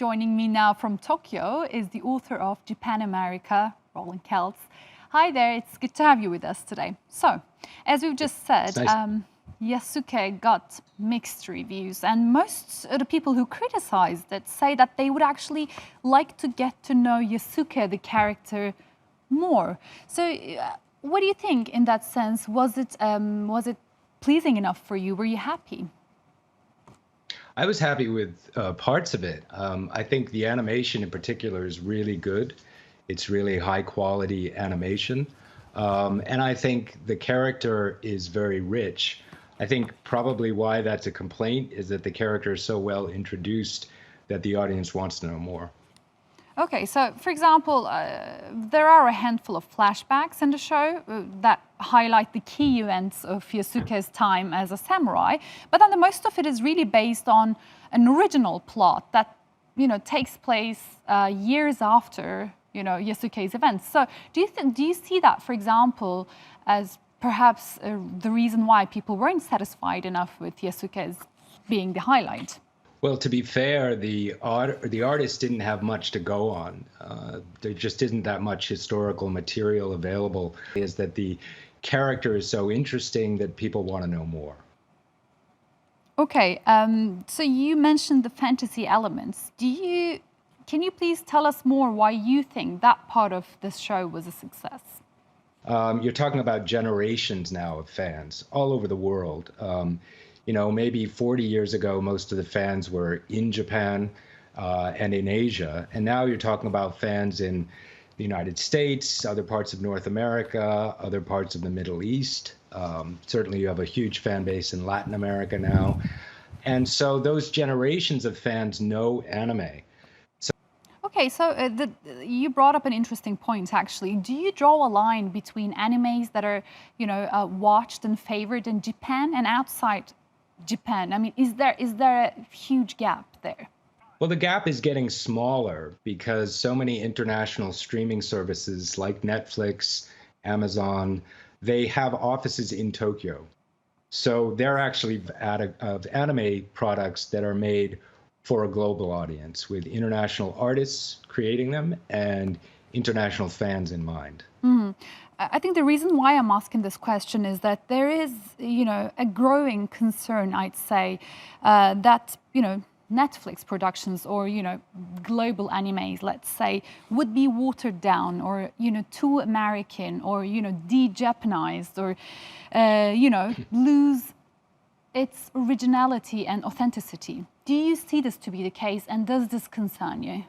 Joining me now from Tokyo is the author of JAPANAMERICA, Roland Kelts. Hi there, it's good to have you with us today. So, as we've just said, YASUKE got mixed reviews, and most of the people who criticized it say that they would actually like to get to know YASUKE, the character, more. So, what do you think in that sense? Was it pleasing enough for you? Were you happy? I was happy with parts of it. I think the animation in particular is really good. It's really high quality animation. And I think the character is very rich. I think probably why that's a complaint is that the character is so well introduced that the audience wants to know more. Okay, so for example, there are a handful of flashbacks in the show that highlight the key events of Yasuke's time as a samurai, but then the most of it is really based on an original plot that, takes place years after, Yasuke's events. So do you see that, for example, as perhaps the reason why people weren't satisfied enough with Yasuke's being the highlight? Well, to be fair, the artist didn't have much to go on. There just isn't that much historical material available. Is that the character is so interesting that people want to know more. Okay, so you mentioned the fantasy elements. Can you please tell us more why you think that part of this show was a success? You're talking about generations now of fans all over the world. Maybe 40 years ago, most of the fans were in Japan and in Asia. And now you're talking about fans in the United States, other parts of North America, other parts of the Middle East. Certainly you have a huge fan base in Latin America now. And so those generations of fans know anime. Okay, so you brought up an interesting point, actually. Do you draw a line between animes that are, watched and favored in Japan and outside Japan? I mean, is there a huge gap there? Well, the gap is getting smaller because so many international streaming services like Netflix, Amazon, they have offices in Tokyo. So they're actually of anime products that are made for a global audience with international artists creating them and international fans in mind. Mm-hmm. I think the reason why I'm asking this question is that there is, a growing concern, I'd say, that, Netflix productions or, global animes, let's say, would be watered down or, too American or, de-Japanized or, lose its originality and authenticity. Do you see this to be the case, and does this concern you?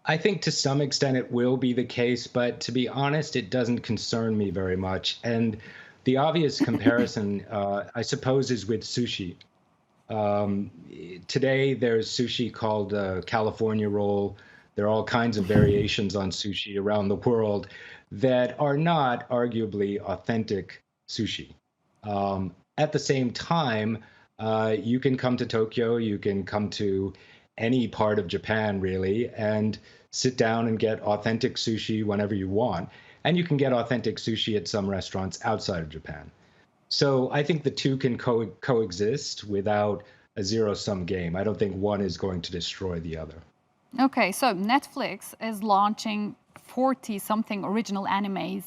I think to some extent it will be the case, but to be honest, it doesn't concern me very much. And the obvious comparison, I suppose, is with sushi. Today, there's sushi called California roll. There are all kinds of variations on sushi around the world that are not arguably authentic sushi. At the same time, you can come to Tokyo, you can come to any part of Japan, really, and sit down and get authentic sushi whenever you want. And you can get authentic sushi at some restaurants outside of Japan. So I think the two can coexist without a zero-sum game. I don't think one is going to destroy the other. Okay, so Netflix is launching 40-something original animes,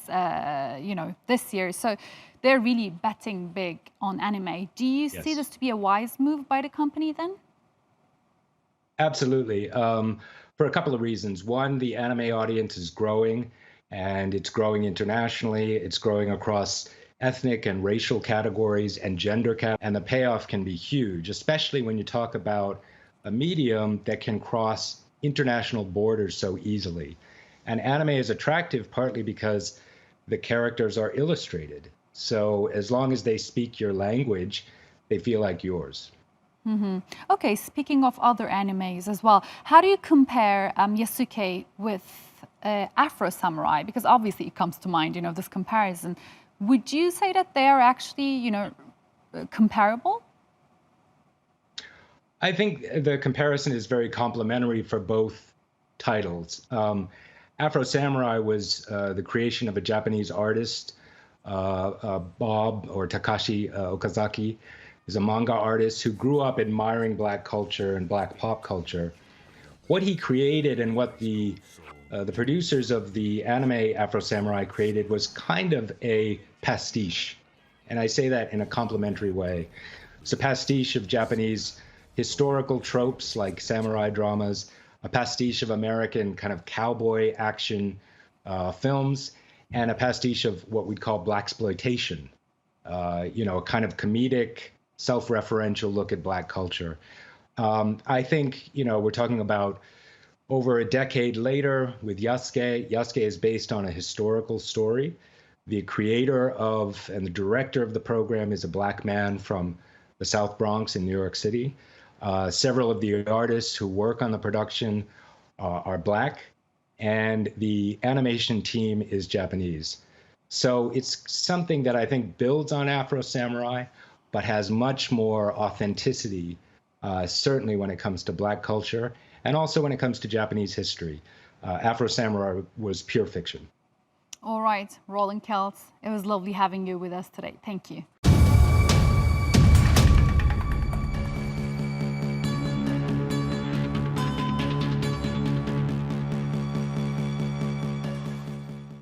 this year. So they're really betting big on anime. Do you see this to be a wise move by the company then? Absolutely. For a couple of reasons. One, the anime audience is growing, and it's growing internationally. It's growing across ethnic and racial categories and gender and the payoff can be huge, especially when you talk about a medium that can cross international borders so easily. And anime is attractive partly because the characters are illustrated. So as long as they speak your language, they feel like yours. Mm-hmm. Okay, speaking of other animes as well, how do you compare Yasuke with Afro Samurai? Because obviously it comes to mind, this comparison. Would you say that they are actually, comparable? I think the comparison is very complimentary for both titles. Afro Samurai was the creation of a Japanese artist, Bob or Takashi Okazaki, is a manga artist who grew up admiring Black culture and Black pop culture. What he created and what the producers of the anime Afro Samurai created was kind of a pastiche. And I say that in a complimentary way. It's a pastiche of Japanese historical tropes like samurai dramas, a pastiche of American kind of cowboy action films, and a pastiche of what we'd call blaxploitation, a kind of comedic, self-referential look at Black culture. I think, we're talking about over a decade later with YASUKE. YASUKE is based on a historical story. The creator of and the director of the program is a Black man from the South Bronx in New York City. Several of the artists who work on the production are Black, and the animation team is Japanese. So it's something that I think builds on Afro Samurai, but has much more authenticity, certainly when it comes to Black culture, and also when it comes to Japanese history. Afro Samurai was pure fiction. All right, Roland Kelts, it was lovely having you with us today. Thank you.